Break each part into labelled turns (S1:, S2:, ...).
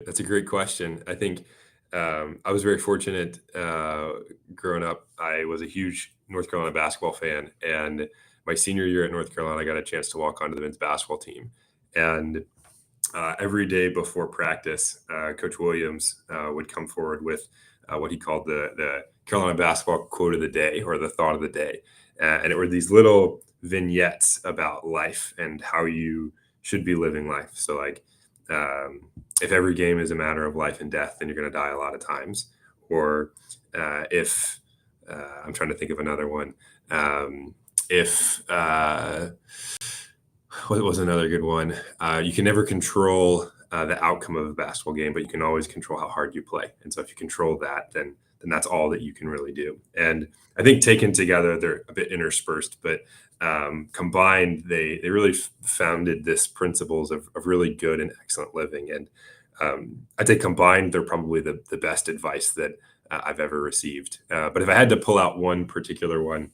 S1: That's a great question. I think I was very fortunate growing up. I was a huge North Carolina basketball fan, and my senior year at North Carolina, I got a chance to walk onto the men's basketball team. And every day before practice, Coach Williams would come forward with what he called the Carolina basketball quote of the day or the thought of the day. And it were these little vignettes about life and how you should be living life. So, like, if every game is a matter of life and death, then you're going to die a lot of times. Or if I'm trying to think of another one. If What was another good one? You can never control the outcome of a basketball game, but you can always control how hard you play. And so if you control that, then that's all that you can really do. And I think taken together, they're a bit interspersed, but combined, they really founded this principles of really good and excellent living. And I'd say combined, they're probably the best advice that I've ever received. But if I had to pull out one particular one,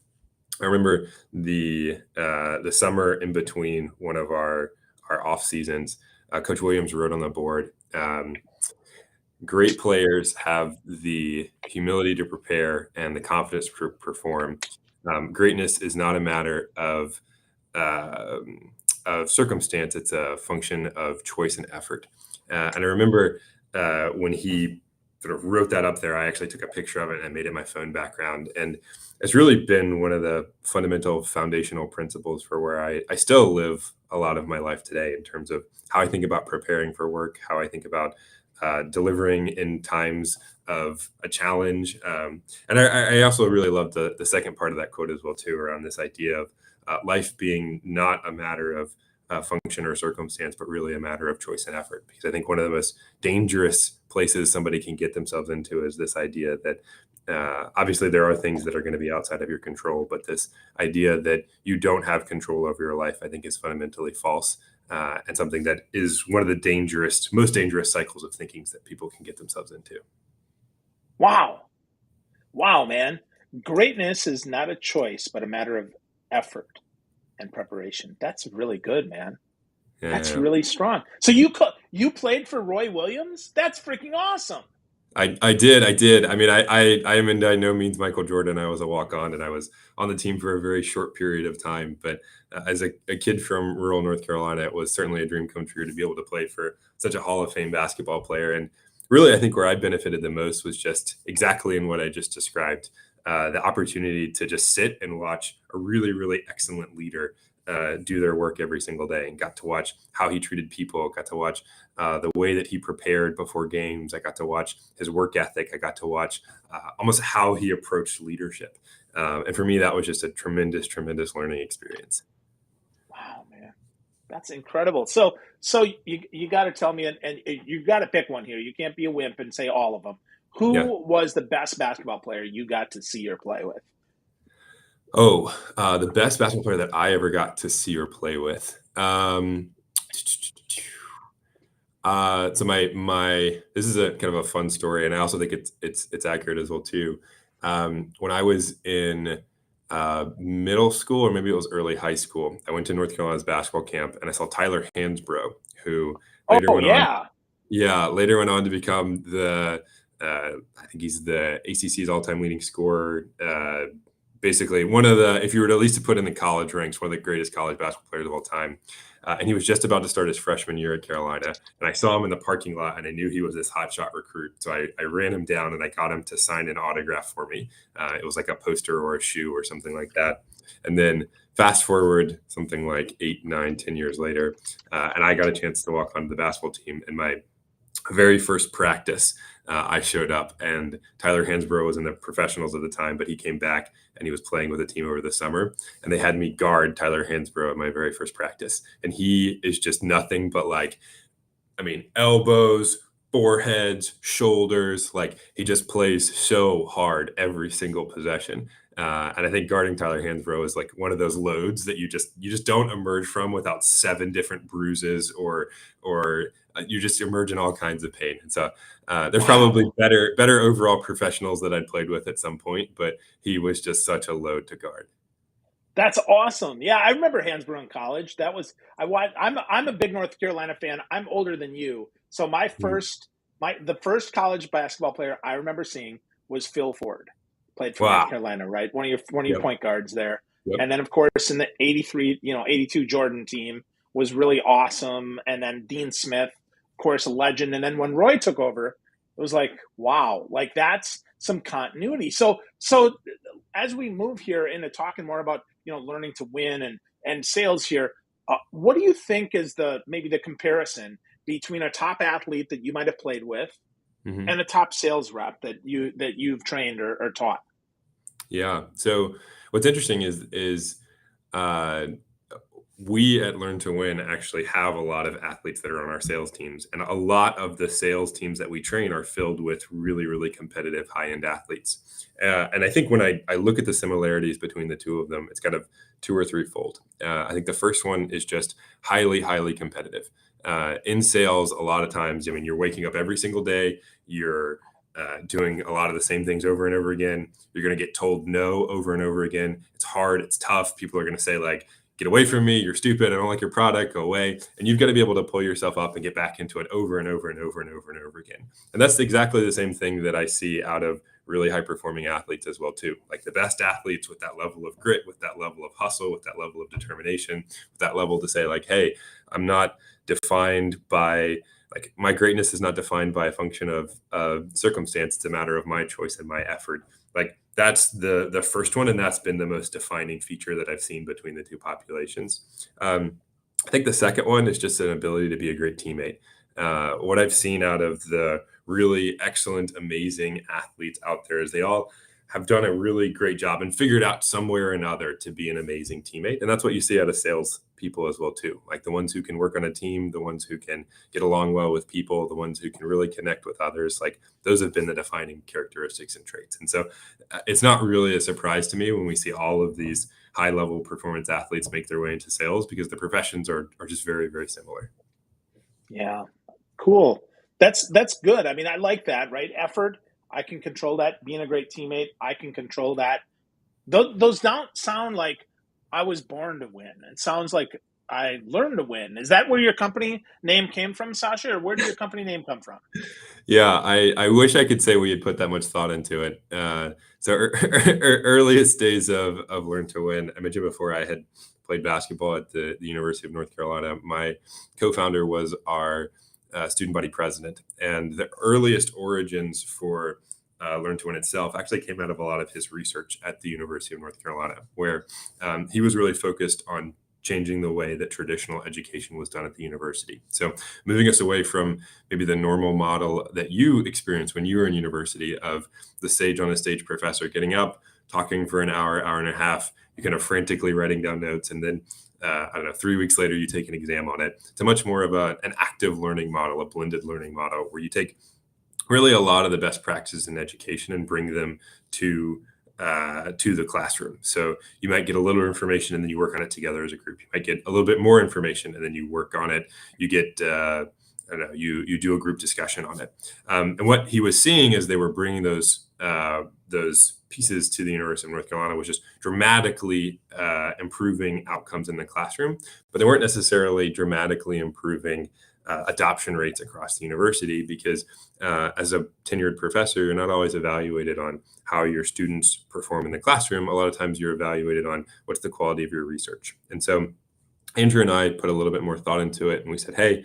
S1: I remember the summer in between one of our off seasons. Coach Williams wrote on the board. Great players have the humility to prepare and the confidence to perform. Greatness is not a matter of circumstance; it's a function of choice and effort. And I remember when he sort of wrote that up there, I actually took a picture of it and made it my phone background. And it's really been one of the fundamental foundational principles for where I still live a lot of my life today in terms of how I think about preparing for work, how I think about delivering in times of a challenge. And I also really love the second part of that quote as well, too, around this idea of life being not a matter of function or circumstance, but really a matter of choice and effort. Because I think one of the most dangerous places somebody can get themselves into is this idea that obviously there are things that are going to be outside of your control, but this idea that you don't have control over your life, I think, is fundamentally false. And something that is one of the most dangerous cycles of thinking that people can get themselves into.
S2: Wow. Wow, man. Greatness is not a choice, but a matter of effort and preparation. That's really good, man. That's
S1: Yeah.
S2: really strong. So you played for Roy Williams? That's freaking awesome.
S1: I did. I mean, I am in by no means Michael Jordan. I was a walk on, and I was on the team for a very short period of time. But as a kid from rural North Carolina, it was certainly a dream come true to be able to play for such a Hall of Fame basketball player. And really, I think where I benefited the most was just exactly in what I just described, the opportunity to just sit and watch a really, really excellent leader do their work every single day, and got to watch how he treated people, got to watch the way that he prepared before games. I got to watch his work ethic. I got to watch almost how he approached leadership. And for me, that was just a tremendous, tremendous learning experience.
S2: Wow, man. That's incredible. So you got to tell me, and you got to pick one here. You can't be a wimp and say all of them.
S1: Yeah.
S2: Who was the best basketball player you got to see or play with?
S1: Oh, the best basketball player that I ever got to see or play with. So my this is a kind of a fun story, and I also think it's accurate as well too. When I was in middle school, or maybe it was early high school, I went to North Carolina's basketball camp, and I saw Tyler Hansbrough, who later
S2: Oh
S1: went on,
S2: yeah.
S1: yeah, later went on to become I think he's the ACC's all-time leading scorer. Basically, one of the, if you were to at least to put in the college ranks, one of the greatest college basketball players of all time. And he was just about to start his freshman year at Carolina. And I saw him in the parking lot, and I knew he was this hotshot recruit. So I ran him down, and I got him to sign an autograph for me. It was like a poster or a shoe or something like that. And then fast forward something like 8, 9, 10 years later, and I got a chance to walk onto the basketball team. And my very first practice, I showed up, and Tyler Hansbrough was in the professionals at the time, but he came back and he was playing with the team over the summer, and they had me guard Tyler Hansbrough at my very first practice. And he is just nothing but, like, I mean, elbows, foreheads, shoulders. Like, he just plays so hard every single possession. And I think guarding Tyler Hansbrough is like one of those loads that you just don't emerge from without 7 different bruises, or you just emerge in all kinds of pain. And so there's probably
S2: Wow.
S1: better overall professionals that I'd played with at some point, but he was just such a load to guard.
S2: That's awesome. Yeah, I remember Hansbrough in college. That was I watched. I'm a big North Carolina fan. I'm older than you, so my
S1: Mhm.
S2: first The first college basketball player I remember seeing was Phil Ford, played for North
S1: Wow.
S2: Carolina, right? One of your
S1: Yep.
S2: point guards there.
S1: Yep.
S2: And then of course in the 83, 82 Jordan team was really awesome. And then Dean Smith, of course, a legend. And then when Roy took over, it was like, wow, like that's some continuity. So as we move here into talking more about, learning to win and sales here, what do you think is maybe the comparison between a top athlete that you might have played with
S1: Mm-hmm.
S2: and a top sales rep that you've trained or taught?
S1: Yeah. So what's interesting is uh, we at Learn to Win actually have a lot of athletes that are on our sales teams, and a lot of the sales teams that we train are filled with really, really competitive high-end athletes. And I think when I look at the similarities between the two of them, it's kind of two or threefold. I think the first one is just highly, highly competitive. In sales, a lot of times, I mean, you're waking up every single day, you're doing a lot of the same things over and over again. You're going to get told no over and over again. It's hard. It's tough. People are going to say like, get away from me. You're stupid. I don't like your product. Go away. And you've got to be able to pull yourself up and get back into it over and over and over and over and over again. And that's exactly the same thing that I see out of really high performing athletes as well too. Like the best athletes with that level of grit, with that level of hustle, with that level of determination, with that level to say like, hey, I'm not defined by like my greatness is not defined by a function of circumstance. It's a matter of my choice and my effort. Like that's the first one, and that's been the most defining feature that I've seen between the two populations. I think the second one is just an ability to be a great teammate. What I've seen out of the really excellent, amazing athletes out there is they all have done a really great job and figured out some way or another to be an amazing teammate. And that's what you see out of sales people as well too. Like the ones who can work on a team, the ones who can get along well with people, the ones who can really connect with others. Like those have been the defining characteristics and traits. And so it's not really a surprise to me when we see all of these high level performance athletes make their way into sales because the professions are just very, very similar.
S2: Yeah, cool. That's good. I mean, I like that, right? Effort, I can control that. Being a great teammate, I can control that. Those don't sound like I was born to win. It sounds like I learned to win. Is that where your company name came from, Sasha, or where did your company name come from?
S1: Yeah, I wish I could say we had put that much thought into it. Earliest days of Learn to Win, I mentioned before I had played basketball at the University of North Carolina. My co-founder was our student body president, and the earliest origins for Learn to Win itself actually came out of a lot of his research at the University of North Carolina, where he was really focused on changing the way that traditional education was done at the university. So moving us away from maybe the normal model that you experienced when you were in university of the sage on a stage professor getting up, talking for an hour, hour and a half, you kind of frantically writing down notes, and then I don't know, 3 weeks later, you take an exam on it. It's a much more of an active learning model, a blended learning model, where you take really a lot of the best practices in education and bring them to the classroom. So you might get a little information and then you work on it together as a group. You might get a little bit more information and then you work on it. You get I don't know, you do a group discussion on it. And what he was seeing is they were bringing those pieces to the University of North Carolina was just dramatically improving outcomes in the classroom, but they weren't necessarily dramatically improving adoption rates across the university because as a tenured professor, you're not always evaluated on how your students perform in the classroom. A lot of times you're evaluated on what's the quality of your research. And so Andrew and I put a little bit more thought into it and we said, hey,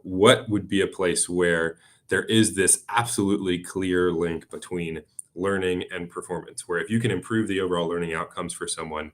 S1: what would be a place where there is this absolutely clear link between learning and performance, where if you can improve the overall learning outcomes for someone,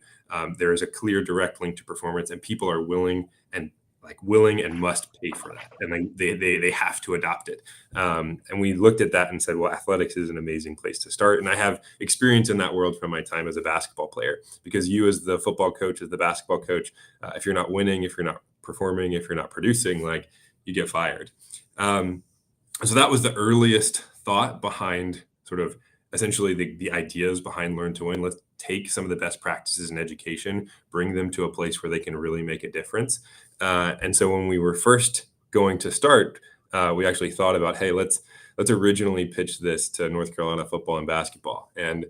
S1: there is a clear direct link to performance and people are willing and must pay for that, and they have to adopt it. And we looked at that and said, well, athletics is an amazing place to start. And I have experience in that world from my time as a basketball player, because you as the football coach, as the basketball coach, if you're not winning, if you're not performing, if you're not producing, like you get fired. So that was the earliest thought behind sort of essentially the ideas behind Learn to Win. Let's take some of the best practices in education, bring them to a place where they can really make a difference. And so when we were first going to start, we actually thought about, hey, let's originally pitch this to North Carolina football and basketball. And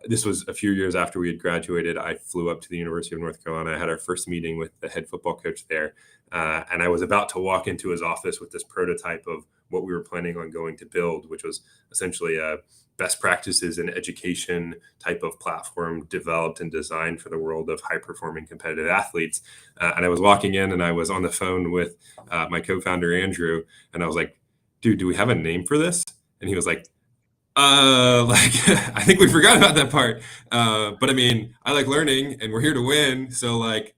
S1: This was a few years after we had graduated. I flew up to the University of North Carolina. I had our first meeting with the head football coach there. And I was about to walk into his office with this prototype of what we were planning on going to build, which was essentially a best practices in education type of platform developed and designed for the world of high-performing competitive athletes. And I was walking in and I was on the phone with my co-founder, Andrew, and I was like, dude, do we have a name for this? And he was like, I think we forgot about that part. But I mean, I like learning and we're here to win. So like,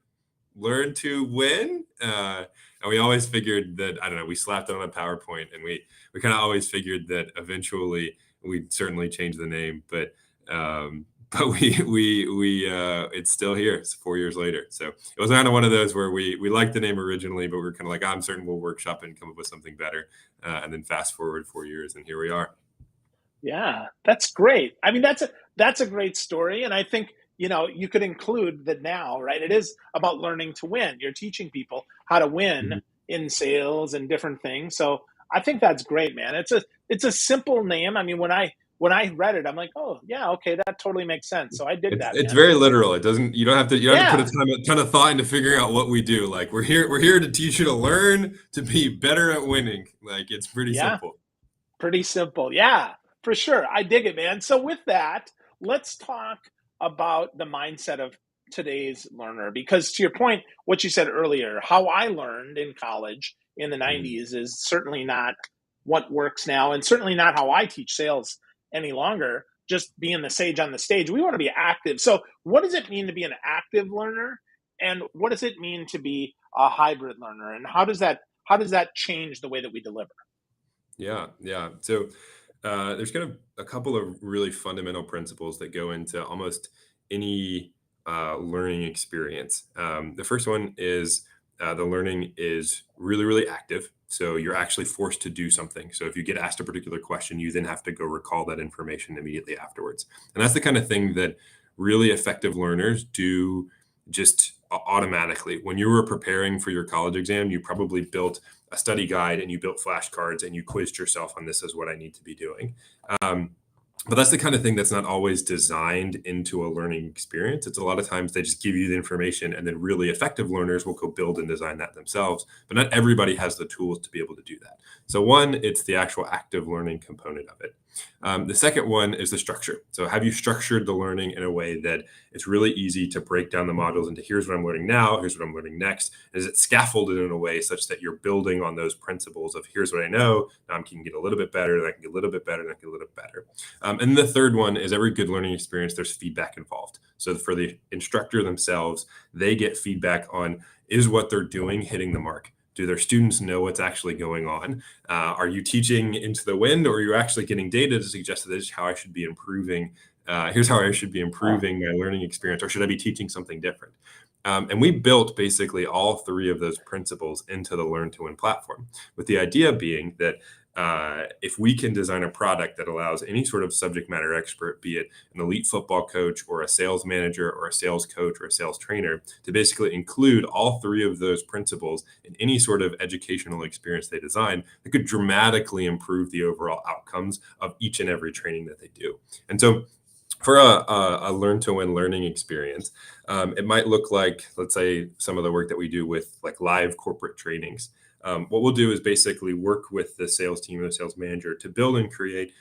S1: learn to win. And we always figured that, I don't know, we slapped it on a PowerPoint and we kind of always figured that eventually we'd certainly change the name, but it's still here. It's 4 years later. So it was kind of one of those where we liked the name originally, but we were kind of like, I'm certain we'll workshop and come up with something better. And then fast forward 4 years and here we are.
S2: Yeah, that's great. I mean, that's a great story. And I think, you could include that now, right? It is about learning to win. You're teaching people how to win in sales and different things. So I think that's great, man. It's a simple name. I mean, when I read it, I'm like, oh yeah, okay, that totally makes sense. So I dig that.
S1: It's
S2: Man.
S1: very literal. It doesn't. You don't have to put a ton of thought into figuring out what we do. Like we're here to teach you to learn to be better at winning. Like it's pretty simple.
S2: Pretty simple. Yeah, for sure. I dig it, man. So with that, let's talk about the mindset of today's learner, because to your point, what you said earlier, how I learned in college in the 90s is certainly not what works now, and certainly not how I teach sales any longer, just being the sage on the stage. We want to be active. So what does it mean to be an active learner? And what does it mean to be a hybrid learner? And how does that change the way that we deliver?
S1: Yeah. So there's kind of a couple of really fundamental principles that go into almost any learning experience. The first one is the learning is really, really active. So you're actually forced to do something. So if you get asked a particular question, you then have to go recall that information immediately afterwards. And that's the kind of thing that really effective learners do just automatically. When you were preparing for your college exam, you probably built a study guide and you built flashcards and you quizzed yourself on this is what I need to be doing. But that's the kind of thing that's not always designed into a learning experience. It's a lot of times they just give you the information and then really effective learners will go build and design that themselves. But not everybody has the tools to be able to do that. So one, it's the actual active learning component of it. The second one is the structure. So have you structured the learning in a way that it's really easy to break down the modules into here's what I'm learning now, here's what I'm learning next. Is it scaffolded in a way such that you're building on those principles of here's what I know, now I can get a little bit better, then I can get a little bit better, then I can get a little bit better. And the third one is every good learning experience, there's feedback involved. So for the instructor themselves, they get feedback on is what they're doing hitting the mark? Do their students know what's actually going on? Are you teaching into the wind, or are you actually getting data to suggest that this is how I should be improving? Here's how I should be improving my learning experience, or should I be teaching something different? And we built basically all three of those principles into the Learn to Win platform, with the idea being that if we can design a product that allows any sort of subject matter expert, be it an elite football coach or a sales manager or a sales coach or a sales trainer, to basically include all three of those principles in any sort of educational experience they design, that could dramatically improve the overall outcomes of each and every training that they do. And so for a learn to win learning experience, it might look like, let's say, some of the work that we do with like live corporate trainings. What we'll do is basically work with the sales team or the sales manager to build and create,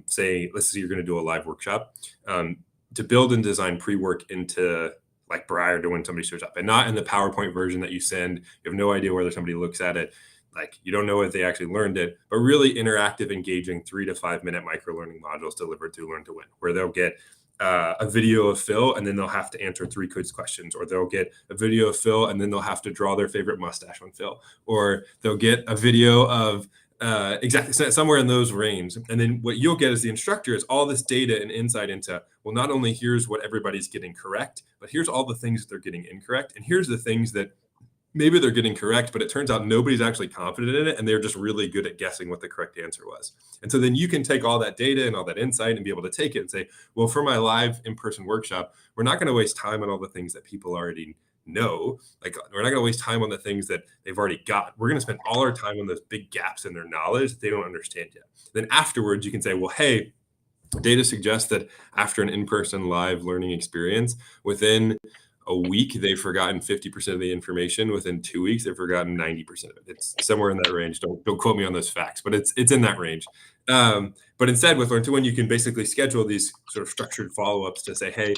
S1: say, let's say you're going to do a live workshop, to build and design pre-work into like prior to when somebody shows up, and not in the PowerPoint version that you send. You have no idea whether somebody looks at it. Like you don't know if they actually learned it, but really interactive, engaging 3 to 5 minute micro learning modules delivered through Learn to Win, where they'll get a video of Phil and then they'll have to answer 3 quiz questions, or they'll get a video of Phil and then they'll have to draw their favorite mustache on Phil, or they'll get a video of exactly somewhere in those range. And then what you'll get as the instructor is all this data and insight into, well, not only here's what everybody's getting correct, but here's all the things that they're getting incorrect. And here's the things that maybe they're getting correct, but it turns out nobody's actually confident in it, and they're just really good at guessing what the correct answer was. And so then you can take all that data and all that insight and be able to take it and say, well, for my live in-person workshop, we're not going to waste time on all the things that people already know. Like, we're not going to waste time on the things that they've already got. We're going to spend all our time on those big gaps in their knowledge that they don't understand yet. Then afterwards, you can say, well, hey, Data suggests that after an in-person live learning experience, within a week, they've forgotten 50% of the information. Within 2 weeks, they've forgotten 90% of it. It's somewhere in that range. Don't quote me on those facts, but it's in that range. But instead, with Learn to Win, you can basically schedule these sort of structured follow-ups to say, hey,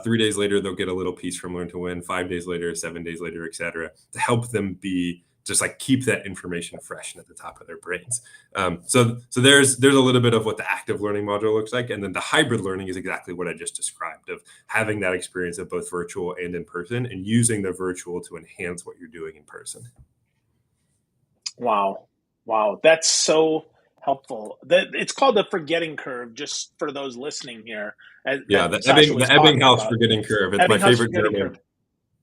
S1: 3 days later, they'll get a little piece from Learn to Win, 5 days later, 7 days later, et cetera, to help them be just like keep that information fresh and at the top of their brains. So there's a little bit of what the active learning module looks like. And then the hybrid learning is exactly what I just described, of having that experience of both virtual and in person, and using the virtual to enhance what you're doing in person.
S2: Wow. That's so helpful. It's called the forgetting curve, just for those listening here.
S1: The Ebbinghaus forgetting curve. It's my favorite German.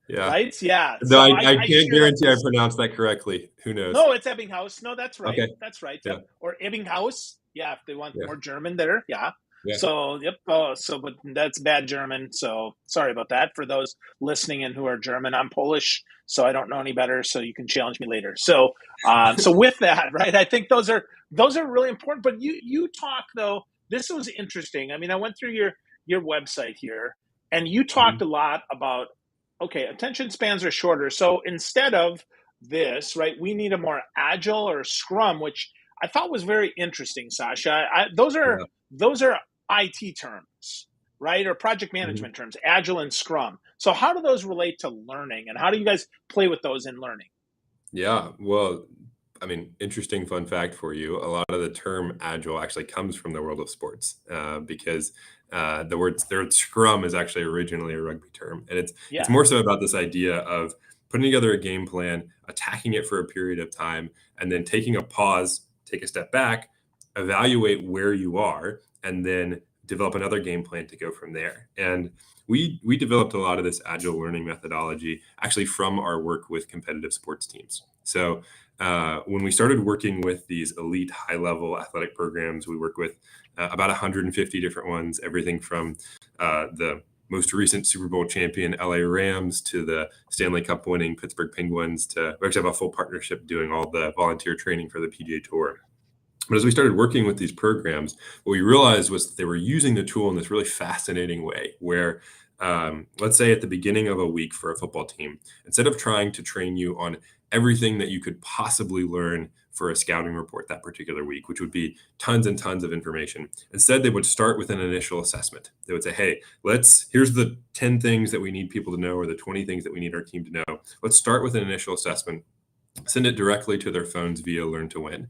S1: Yeah.
S2: Right? Yeah.
S1: No, I can't guarantee I pronounced that correctly. Who knows?
S2: No, it's Ebbinghaus. No, that's right.
S1: Okay.
S2: That's right.
S1: Yeah.
S2: Yep. Or Ebbinghaus. Yeah, if they want more German there. Yeah.
S1: Yeah.
S2: So, yep. Oh, but that's bad German. So sorry about that for those listening and who are German. I'm Polish, so I don't know any better. So you can challenge me later. So, so with that, right? I think those are really important. But you talk though. This was interesting. I mean, I went through your website here, and you talked a lot about, okay, attention spans are shorter. So instead of this, right, we need a more agile or Scrum, which I thought was very interesting, Sasha. Those are IT terms, right, or project management terms, agile and Scrum. So how do those relate to learning, and how do you guys play with those in learning?
S1: Yeah, well, I mean, interesting fun fact for you. A lot of the term agile actually comes from the world of sports, because the word Scrum is actually originally a rugby term. And it's more so about this idea of putting together a game plan, attacking it for a period of time, and then taking a pause, take a step back, evaluate where you are, and then develop another game plan to go from there. And we developed a lot of this agile learning methodology actually from our work with competitive sports teams. So when we started working with these elite high-level athletic programs, we work with about 150 different ones, everything from the most recent Super Bowl champion LA Rams to the Stanley Cup winning Pittsburgh Penguins. We actually have a full partnership doing all the volunteer training for the PGA Tour. But as we started working with these programs, what we realized was that they were using the tool in this really fascinating way where, let's say at the beginning of a week for a football team, instead of trying to train you on everything that you could possibly learn for a scouting report that particular week, which would be tons and tons of information, instead they would start with an initial assessment. They would say, hey, here's the 10 things that we need people to know, or the 20 things that we need our team to know. Let's start with an initial assessment, send it directly to their phones via Learn to Win.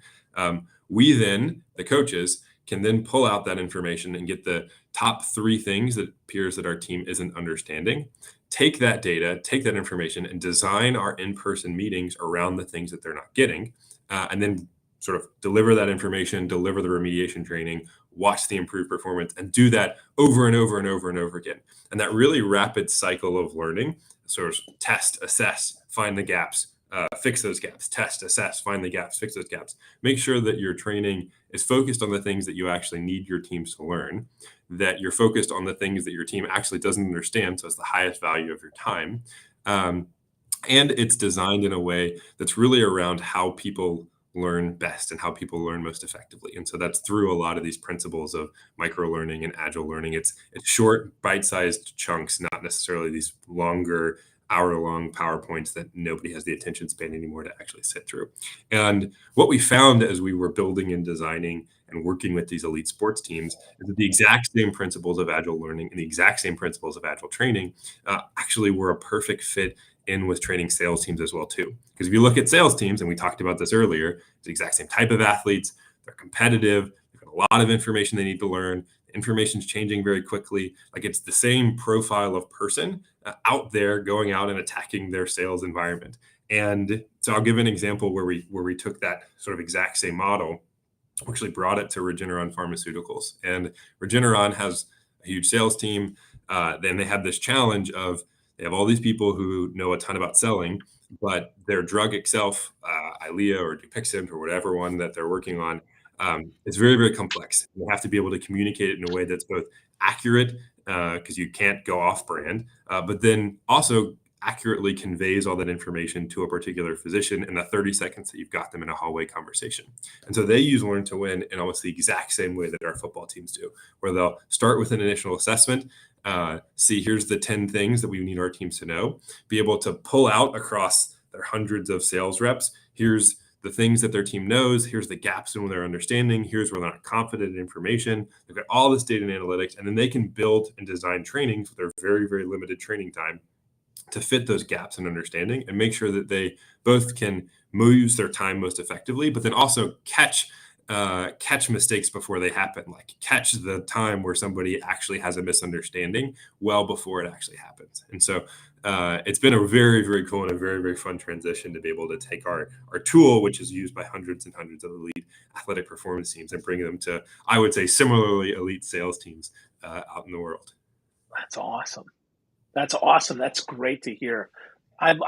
S1: We then, the coaches, can then pull out that information and get the top 3 things that appears that our team isn't understanding, take that data, take that information, and design our in-person meetings around the things that they're not getting, and then sort of deliver that information, deliver the remediation training, watch the improved performance, and do that over and over and over and over again. And that really rapid cycle of learning, sort of test, assess, find the gaps, fix those gaps, test, assess, find the gaps, fix those gaps. Make sure that your training is focused on the things that you actually need your teams to learn, that you're focused on the things that your team actually doesn't understand, so it's the highest value of your time. And it's designed in a way that's really around how people learn best and how people learn most effectively. And so that's through a lot of these principles of micro-learning and agile learning. It's short, bite-sized chunks, not necessarily these longer, hour-long PowerPoints that nobody has the attention span anymore to actually sit through. And what we found as we were building and designing and working with these elite sports teams is that the exact same principles of agile learning and the exact same principles of agile training actually were a perfect fit in with training sales teams as well too. Because if you look at sales teams, and we talked about this earlier, it's the exact same type of athletes, they're competitive, they've got a lot of information they need to learn, information's changing very quickly. Like it's the same profile of person out there going out and attacking their sales environment. And so I'll give an example where we took that sort of exact same model, actually brought it to Regeneron Pharmaceuticals. And Regeneron has a huge sales team. Then they have this challenge of they have all these people who know a ton about selling, but their drug itself, Eylea or Dupixent or whatever one that they're working on, it's very, very complex. You have to be able to communicate it in a way that's both accurate, because you can't go off brand, but then also accurately conveys all that information to a particular physician in the 30 seconds that you've got them in a hallway conversation. And so they use Learn to Win in almost the exact same way that our football teams do, where they'll start with an initial assessment, see here's the 10 things that we need our teams to know, be able to pull out across their hundreds of sales reps, here's the things that their team knows, here's the gaps in their understanding, here's where they're not confident in information. They've got all this data and analytics, and then they can build and design trainings with their very, very limited training time to fit those gaps in understanding and make sure that they both can use their time most effectively, but then also catch mistakes before they happen, like catch the time where somebody actually has a misunderstanding well before it actually happens. And so it's been a very, very cool and a very, very fun transition to be able to take our tool, which is used by hundreds and hundreds of elite athletic performance teams, and bring them to, I would say, similarly elite sales teams out in the world.
S2: That's awesome. That's awesome. That's great to hear. I'm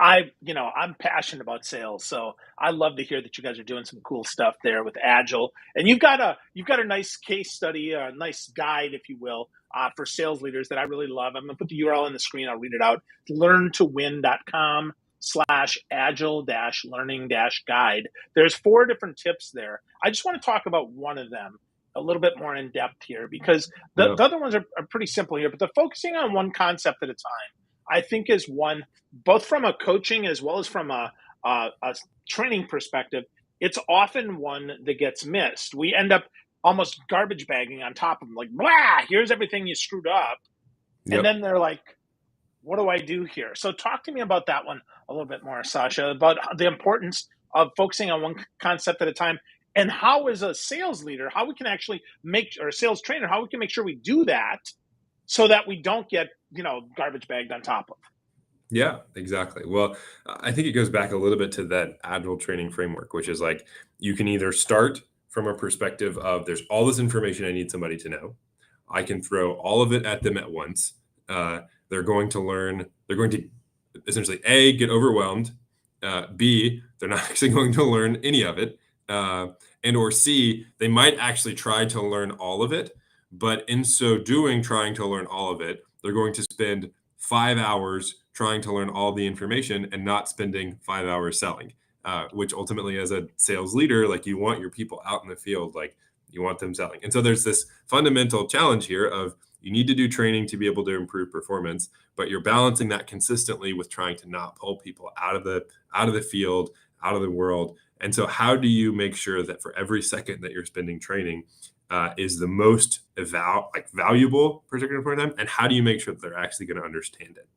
S2: passionate about sales, so I love to hear that you guys are doing some cool stuff there with Agile. And you've got a nice case study, a nice guide, if you will, for sales leaders that I really love. I'm going to put the URL on the screen. I'll read it out. learntowin.com/agile-learning-guide. There's 4 different tips there. I just want to talk about one of them a little bit more in depth here, because the other ones are pretty simple here, but the focusing on one concept at a time, I think, is one, both from a coaching as well as from a training perspective, it's often one that gets missed. We end up almost garbage bagging on top of them, like, blah, here's everything you screwed up. Yep. And then they're like, what do I do here? So talk to me about that one a little bit more, Sasha, about the importance of focusing on one concept at a time, and how, as a sales leader, how we can actually or a sales trainer, how we can make sure we do that so that we don't get, garbage bagged on top of.
S1: Yeah, exactly. Well, I think it goes back a little bit to that Agile training framework, which is like, you can either start from a perspective of there's all this information I need somebody to know. I can throw all of it at them at once. They're going to essentially A, get overwhelmed, B, they're not actually going to learn any of it, and or C, they might actually try to learn all of it, but in so doing, trying to learn all of it, they're going to spend 5 hours trying to learn all the information and not spending 5 hours selling, which ultimately, as a sales leader, like, you want your people out in the field, like, you want them selling. And so there's this fundamental challenge here of, you need to do training to be able to improve performance, but you're balancing that consistently with trying to not pull people out of the field, out of the world. And so how do you make sure that for every second that you're spending training is the most valuable particular point in time? And how do you make sure that they're actually going to understand it?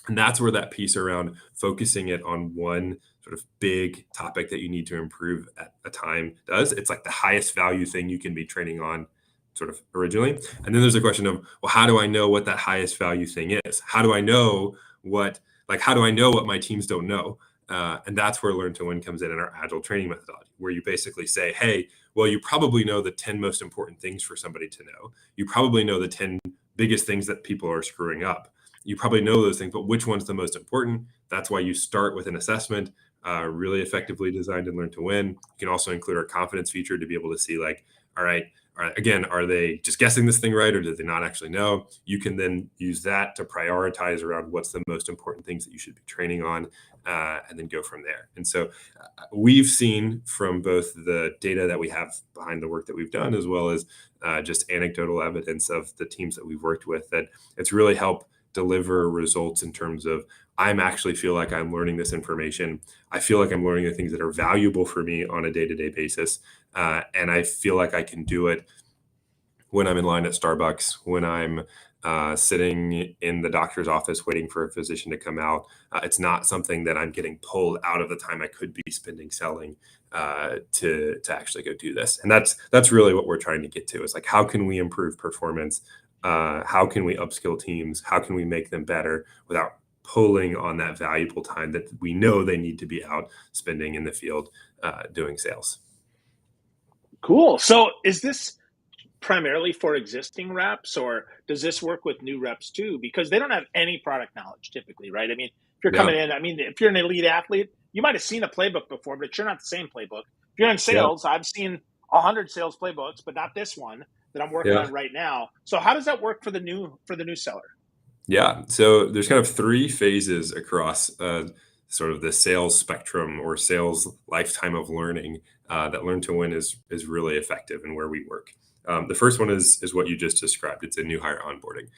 S1: And that's where that piece around focusing it on one sort of big topic that you need to improve at a time does. It's like the highest value thing you can be training on, sort of originally. And then there's a question of, well, how do I know what that highest value thing is? How do I know what my teams don't know? And that's where Learn to Win comes in our Agile training methodology, where you basically say, hey, well, you probably know the 10 most important things for somebody to know. You probably know the 10 biggest things that people are screwing up. You probably know those things, but which one's the most important? That's why you start with an assessment, really effectively designed in Learn to Win. You can also include our confidence feature to be able to see, like, all right, again, are they just guessing this thing right, or did they not actually know? You can then use that to prioritize around what's the most important things that you should be training on, and then go from there. And so we've seen from both the data that we have behind the work that we've done, as well as just anecdotal evidence of the teams that we've worked with, that it's really helped deliver results in terms of, I'm actually feel like I'm learning this information. I feel like I'm learning the things that are valuable for me on a day-to-day basis. And I feel like I can do it when I'm in line at Starbucks, when I'm sitting in the doctor's office waiting for a physician to come out. It's not something that I'm getting pulled out of the time I could be spending selling to actually go do this. And that's really what we're trying to get to, is like, how can we improve performance? How can we upskill teams? How can we make them better without pulling on that valuable time that we know they need to be out spending in the field doing sales?
S2: Cool. So is this primarily for existing reps, or does this work with new reps too? Because they don't have any product knowledge typically, right? I mean, if you're coming in, if you're an elite athlete, you might have seen a playbook before, but you're not the same playbook. If you're in sales, I've seen 100 sales playbooks, but not this one that I'm working on right now. So how does that work for the new seller?
S1: Yeah. So there's kind of three phases across sort of the sales spectrum or sales lifetime of learning that Learn to Win is really effective in where we work. The first one is what you just described. It's a new hire onboarding.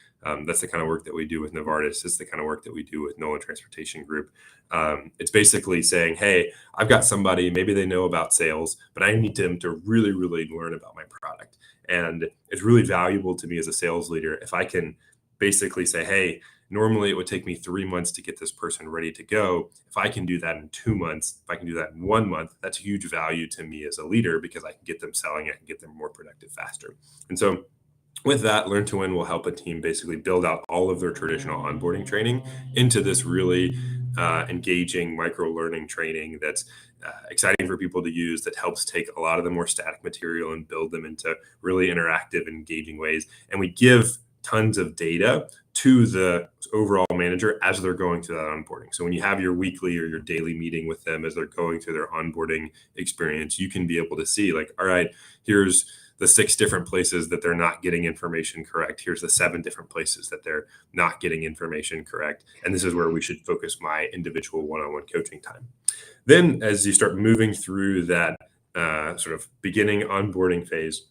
S1: That's the kind of work that we do with Novartis. It's the kind of work that we do with Nolan Transportation Group. It's basically saying, hey, I've got somebody, maybe they know about sales, but I need them to really, really learn about my product. And it's really valuable to me as a sales leader if I can basically say, hey, normally it would take me 3 months to get this person ready to go. If I can do that in 2 months, if I can do that in 1 month, that's huge value to me as a leader because I can get them selling, I can get them more productive faster. And so with that, Learn to Win will help a team basically build out all of their traditional onboarding training into this really engaging micro learning training that's exciting for people to use, that helps take a lot of the more static material and build them into really interactive, engaging ways. And we give tons of data to the overall manager as they're going through that onboarding. So when you have your weekly or your daily meeting with them as they're going through their onboarding experience, you can be able to see like, all right, here's the 6 different places that they're not getting information correct. Here's the 7 different places that they're not getting information correct. And this is where we should focus my individual one-on-one coaching time. Then as you start moving through that sort of beginning onboarding phase,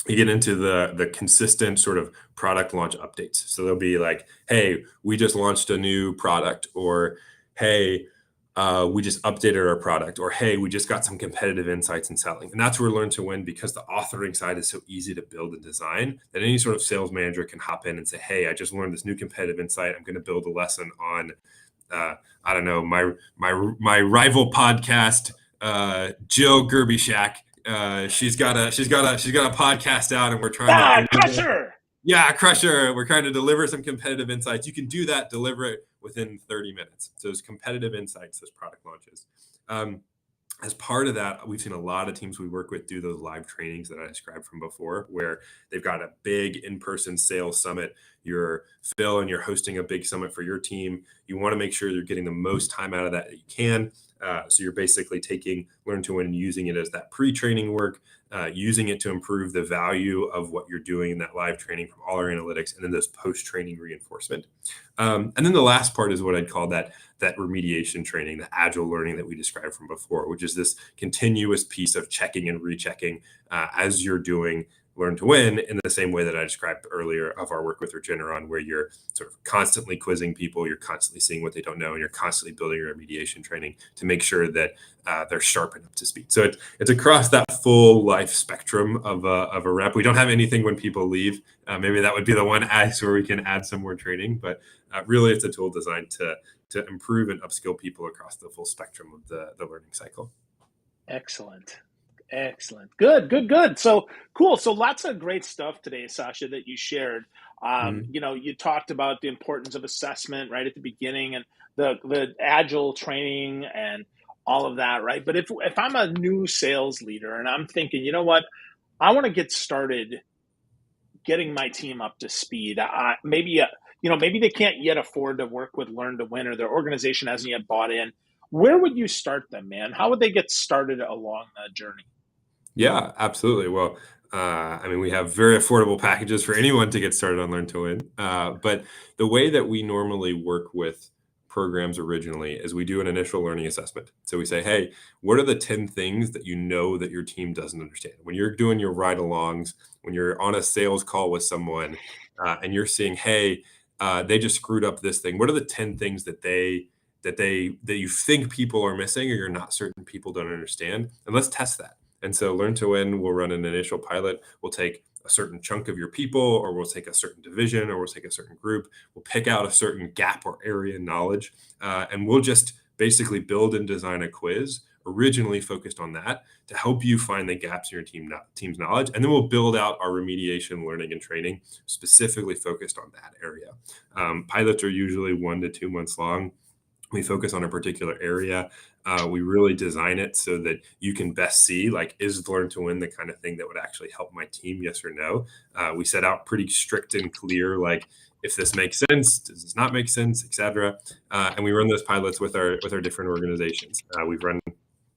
S1: you get into the consistent sort of product launch updates. So they'll be like, hey, we just launched a new product, or hey, we just updated our product, or hey, we just got some competitive insights in selling. And that's where Learn to Win, because the authoring side is so easy to build and design, that any sort of sales manager can hop in and say, hey, I just learned this new competitive insight. I'm going to build a lesson on I don't know, my rival podcast, Jill Gerbyshak. She's got a podcast out, and we're trying to
S2: Crusher.
S1: Yeah, Crusher. We're trying to deliver some competitive insights. You can do that, deliver it within 30 minutes. So those competitive insights, those product launches. As part of that, we've seen a lot of teams we work with do those live trainings that I described from before, where they've got a big in-person sales summit. You're Phil and you're hosting a big summit for your team. You want to make sure you're getting the most time out of that you can. So you're basically taking Learn to Win and using it as that pre-training work, using it to improve the value of what you're doing in that live training from all our analytics, and then this post-training reinforcement. And then the last part is what I'd call that remediation training, the agile learning that we described from before, which is this continuous piece of checking and rechecking as you're doing Learn to Win, in the same way that I described earlier of our work with Regeneron, where you're sort of constantly quizzing people, you're constantly seeing what they don't know, and you're constantly building your remediation training to make sure that they're sharp and up to speed. So it's across that full life spectrum of a rep. We don't have anything when people leave. Maybe that would be the one act where we can add some more training, but really it's a tool designed to improve and upskill people across the full spectrum of the learning cycle.
S2: Excellent. Good. So cool. So lots of great stuff today, Sasha, that you shared. You talked about the importance of assessment right at the beginning, and the agile training and all of that, right? But if I'm a new sales leader and I'm thinking, you know what, I want to get started getting my team up to speed. Maybe they can't yet afford to work with Learn to Win, or their organization hasn't yet bought in. Where would you start them, man? How would they get started along that journey?
S1: Yeah, absolutely. Well, we have very affordable packages for anyone to get started on Learn to Win. But the way that we normally work with programs originally is we do an initial learning assessment. So we say, hey, what are the 10 things that you know that your team doesn't understand? When you're doing your ride-alongs, when you're on a sales call with someone, and you're seeing, hey, they just screwed up this thing. What are the 10 things that you think people are missing, or you're not certain people don't understand? And let's test that. And so Learn to Win will run an initial pilot. We'll take a certain chunk of your people, or we'll take a certain division, or we'll take a certain group. We'll pick out a certain gap or area knowledge, and we'll just basically build and design a quiz originally focused on that to help you find the gaps in your team's knowledge. And then we'll build out our remediation learning and training specifically focused on that area. Pilots are usually 1 to 2 months long. We focus on a particular area. We really design it so that you can best see, like, is Learn to Win the kind of thing that would actually help my team, yes or no? We set out pretty strict and clear, like, if this makes sense, does this not make sense, et cetera. And we run those pilots with our different organizations. We've run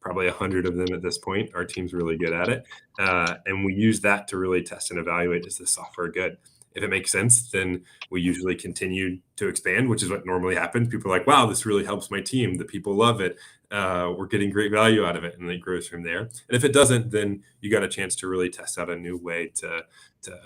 S1: probably 100 of them at this point. Our team's really good at it. And we use that to really test and evaluate, is the software good? If it makes sense, then we usually continue to expand, which is what normally happens. People are like, wow, this really helps my team. The people love it. We're getting great value out of it. And it grows from there. And if it doesn't, then you got a chance to really test out a new way to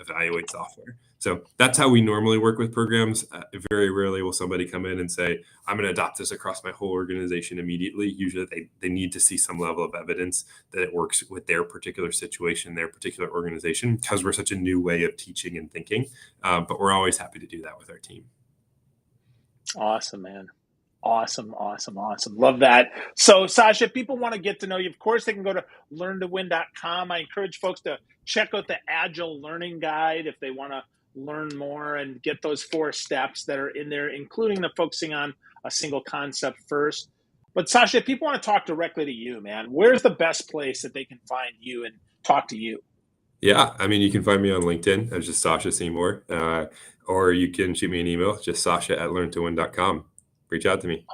S1: evaluate software. So that's how we normally work with programs. Very rarely will somebody come in and say, I'm going to adopt this across my whole organization immediately. Usually they need to see some level of evidence that it works with their particular situation, their particular organization, because we're such a new way of teaching and thinking. But we're always happy to do that with our team.
S2: Awesome, man. Awesome. Love that. So, Sasha, if people want to get to know you, of course, they can go to learntowin.com. I encourage folks to check out the Agile Learning Guide if they want to learn more and get those 4 steps that are in there, including the focusing on a single concept first. But, Sasha, if people want to talk directly to you, man, where's the best place that they can find you and talk to you?
S1: Yeah, I mean, you can find me on LinkedIn as just Sasha Seymore, or you can shoot me an email, just sasha@learntowin.com. Reach out to me.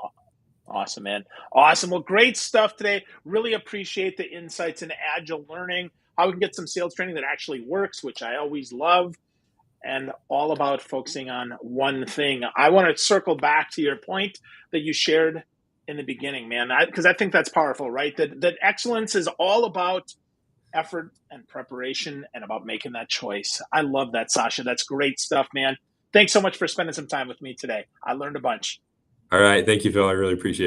S2: Awesome, man. Awesome. Well, great stuff today. Really appreciate the insights into Agile learning, how we can get some sales training that actually works, which I always love, and all about focusing on one thing. I want to circle back to your point that you shared in the beginning, man, because I think that's powerful, right? That excellence is all about effort and preparation and about making that choice. I love that, Sasha. That's great stuff, man. Thanks so much for spending some time with me today. I learned a bunch.
S1: All right. Thank you, Phil. I really appreciate it.